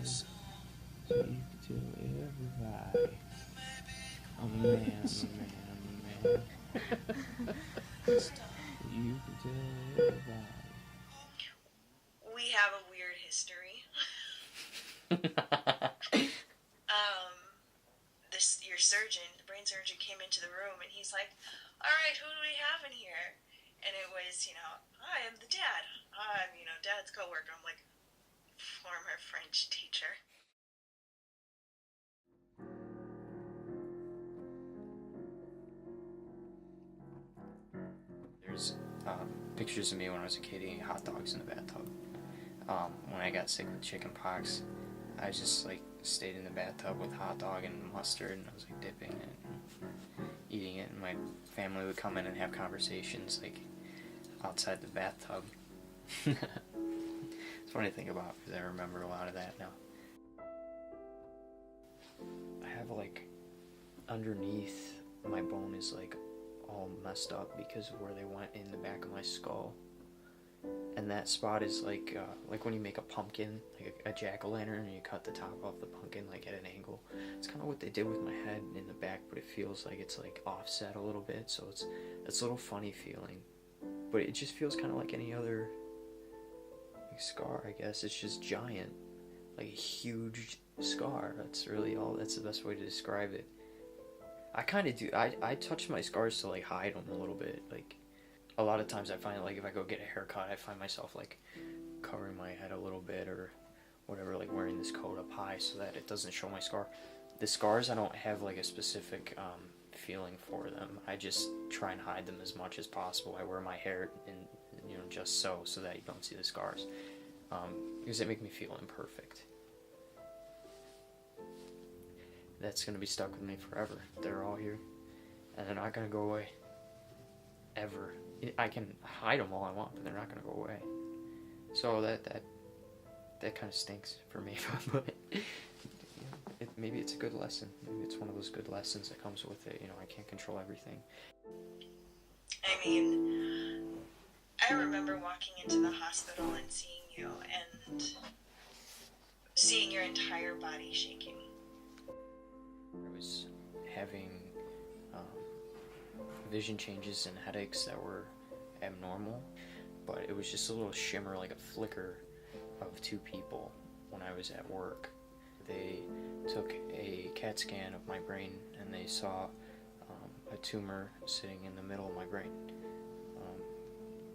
so you can tell everybody I'm a man, I'm a man, I'm a man. You can tell everybody. We have a weird history. Your surgeon, the brain surgeon, came into the room and he's like, "All right, who do we have in here?" And it was, "Hi, I'm the dad. I'm, dad's coworker." I'm like, "Former French teacher." There's pictures of me when I was a kid eating hot dogs in the bathtub. When I got sick with chicken pox, I just stayed in the bathtub with hot dog and mustard, and I was dipping it and eating it, and my family would come in and have conversations outside the bathtub. It's funny to think about because I remember a lot of that now. I have underneath my bone is all messed up because of where they went in the back of my skull. And that spot is like when you make a pumpkin, a jack-o'-lantern, and you cut the top off the pumpkin at an angle. It's kind of what they did with my head in the back, but it feels like it's offset a little bit, so it's a little funny feeling. But it just feels kind of like any other scar, I guess. It's just giant, a huge scar. That's the best way to describe it. I kind of do. I touch my scars to hide them a little bit. A lot of times I find if I go get a haircut, I find myself covering my head a little bit or whatever, wearing this coat up high so that it doesn't show my scar. The scars, I don't have a specific feeling for them. I just try and hide them as much as possible. I wear my hair in just so that you don't see the scars, because they make me feel imperfect. That's gonna be stuck with me forever. They're all here, and they're not gonna go away. Ever. I can hide them all I want, but they're not gonna go away. So that kind of stinks for me. But maybe it's a good lesson. Maybe it's one of those good lessons that comes with it. I can't control everything. I mean, I remember walking into the hospital and seeing you and seeing your entire body shaking. I was having vision changes and headaches that were abnormal, but it was just a little shimmer, a flicker of two people when I was at work. They took a CAT scan of my brain and they saw a tumor sitting in the middle of my brain.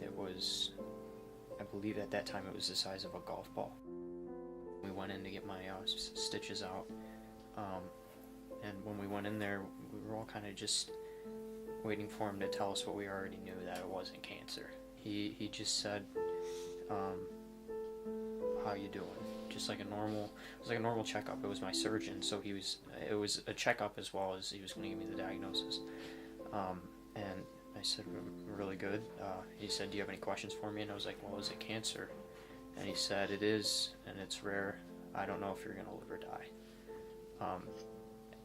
It was, I believe at that time it was the size of a golf ball. We went in to get my stitches out, and when we went in there, we were all kind of just waiting for him to tell us what we already knew, that it wasn't cancer. He just said, "How you doing?" Just it was like a normal checkup. It was my surgeon, so it was a checkup as well as he was going to give me the diagnosis. And I said, "I'm really good." He said, "Do you have any questions for me?" And I was like, "Well, is it cancer?" And he said, "It is, and it's rare. I don't know if you're going to live or die."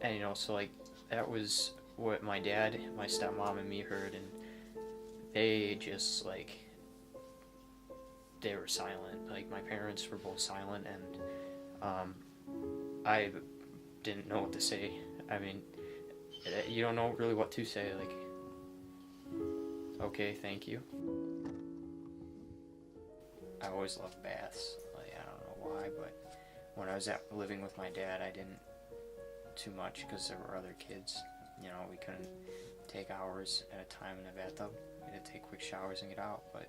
And so that was what my dad, my stepmom, and me heard, and they just they were silent. My parents were both silent, and I didn't know what to say. I mean, you don't know really what to say. Okay, thank you. I always loved baths. I don't know why, but when I was living with my dad, I didn't too much because there were other kids. We couldn't take hours at a time in the bathtub. We had to take quick showers and get out, but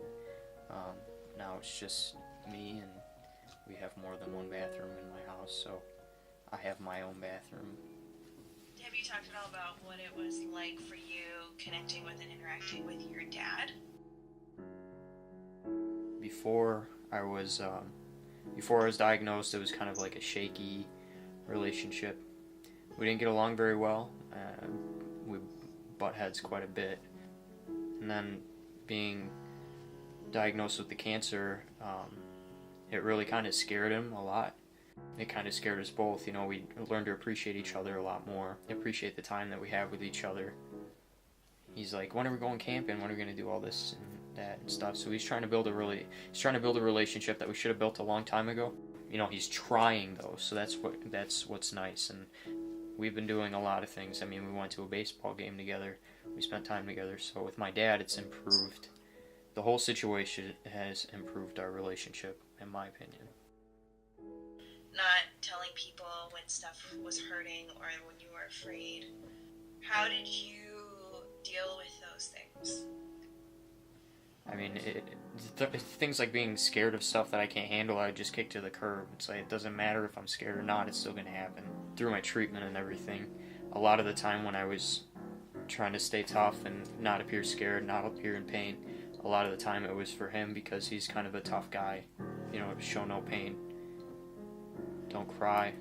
now it's just me, and we have more than one bathroom in my house, so I have my own bathroom. Have you talked at all about what it was like for you connecting with and interacting with your dad? Before I was diagnosed, it was kind of a shaky relationship. We didn't get along very well. We butt heads quite a bit. And then being diagnosed with the cancer, it really kind of scared him a lot. It kind of scared us both. We learned to appreciate each other a lot more, appreciate the time that we have with each other. He's like, "When are we going camping? When are we going to do all this and that and stuff?" So he's trying to build a relationship that we should have built a long time ago. he's trying though, so that's what's nice. And we've been doing a lot of things. I mean, we went to a baseball game together. We spent time together. So with my dad, it's improved. The whole situation has improved our relationship, in my opinion. Not telling people when stuff was hurting or when you were afraid. How did you deal with those things? I mean, things like being scared of stuff that I can't handle, I just kick to the curb. It's like, it doesn't matter if I'm scared or not, it's still going to happen. Through my treatment and everything, a lot of the time when I was trying to stay tough and not appear scared, not appear in pain, a lot of the time it was for him because he's kind of a tough guy. Show no pain. Don't cry.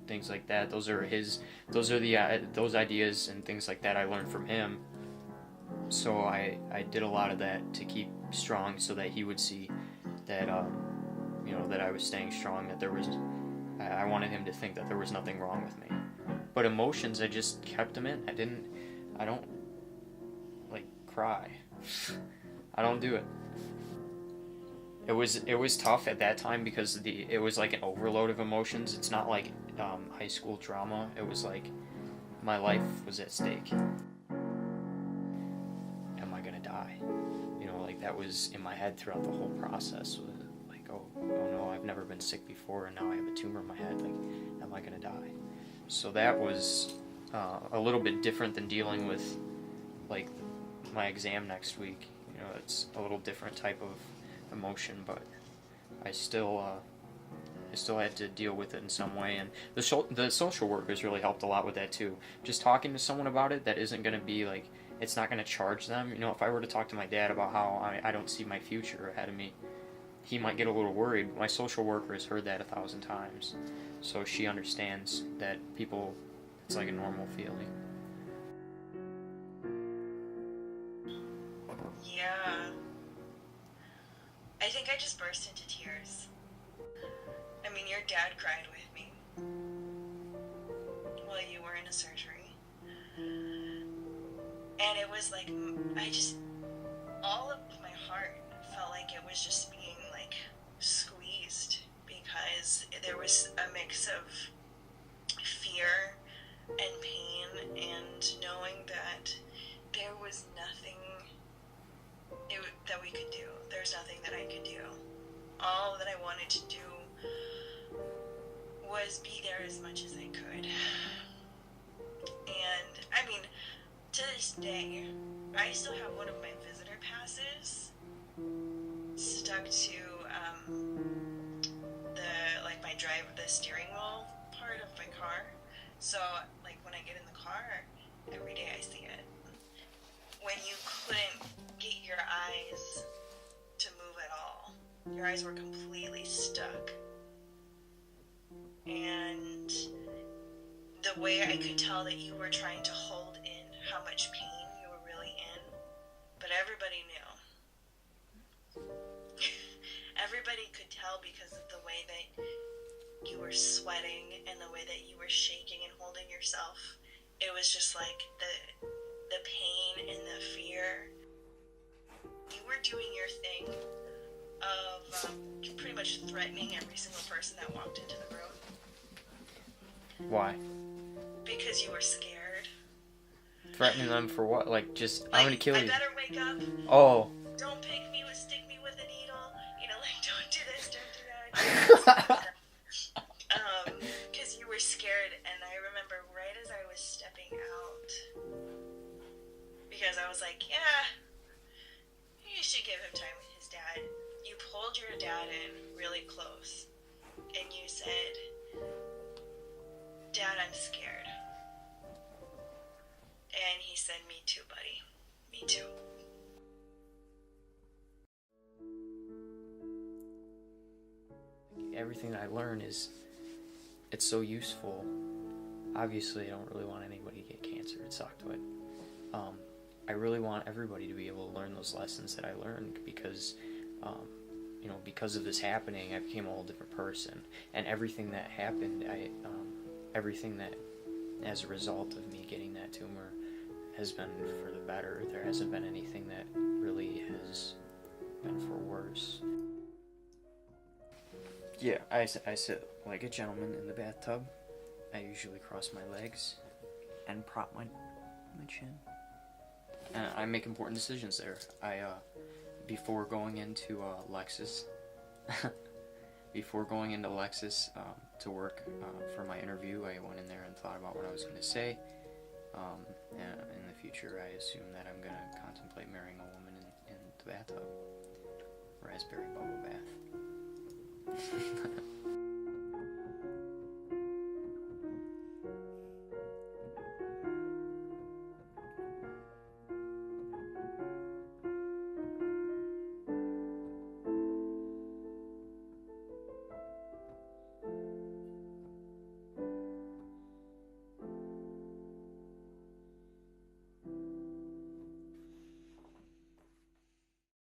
Things like that. Those are those ideas and things like that I learned from him. So I did a lot of that to keep strong, so that he would see that that I was staying strong. That I wanted him to think that there was nothing wrong with me. But emotions, I just kept them in. I don't like cry. I don't do it. It was tough at that time because it was like an overload of emotions. It's not like high school drama. It was like my life was at stake. Am I gonna die? Like that was in my head throughout the whole process. Like, oh no, I've never been sick before, and now I have a tumor in my head. Like, am I gonna die? So that was a little bit different than dealing with like my exam next week. It's a little different type of emotion, but I still had to deal with it in some way. And the social workers really helped a lot with that too. Just talking to someone about it that isn't going to be like, it's not going to charge them. If I were to talk to my dad about how I don't see my future ahead of me, he might get a little worried. My social worker has heard that 1,000 times, so she understands that it's like a normal feeling. Yeah. I think I just burst into tears. I mean, your dad cried with me while you were in a surgery. And it was like, all of my heart felt like it was just being like squeezed, because there was a mix of fear and pain and knowing that there was nothing that we could do. There's nothing that I could do. All that I wanted to do was be there as much as I could. And, I mean, to this day, I still have one of my visitor passes stuck to, the steering wheel part of my car. So, like, when I get in the car, every day I see it. When you couldn't get your eyes to move at all. Your eyes were completely stuck. And the way I could tell that you were trying to hold in how much pain you were really in, but everybody knew. Everybody could tell because of the way that you were sweating and the way that you were shaking and holding yourself. It was just like the pain and the fear. You were doing your thing of pretty much threatening every single person that walked into the room. Why? Because you were scared. Threatening them for what? Like, I'm gonna kill you. I better wake up. Oh. Don't stick me with a needle. Don't do this, don't do that. Because you were scared, and I remember right as I was stepping out, because I was like, yeah, you should give him time with his dad. You pulled your dad in really close, and you said, Dad, I'm scared. And he said, me too, buddy. Me too. Everything that I learn it's so useful. Obviously, I don't really want anybody to get cancer. It sucked, but I really want everybody to be able to learn those lessons that I learned, because because of this happening, I became a whole different person. And everything that happened, everything that, as a result of me getting that tumor, has been for the better. There hasn't been anything that really has been for worse. Yeah, I sit like a gentleman in the bathtub. I usually cross my legs and prop my chin. And I make important decisions there. Before going into Lexus, to work for my interview, I went in there and thought about what I was going to say. And in the future, I assume that I'm going to contemplate marrying a woman in the bathtub. Raspberry bubble bath.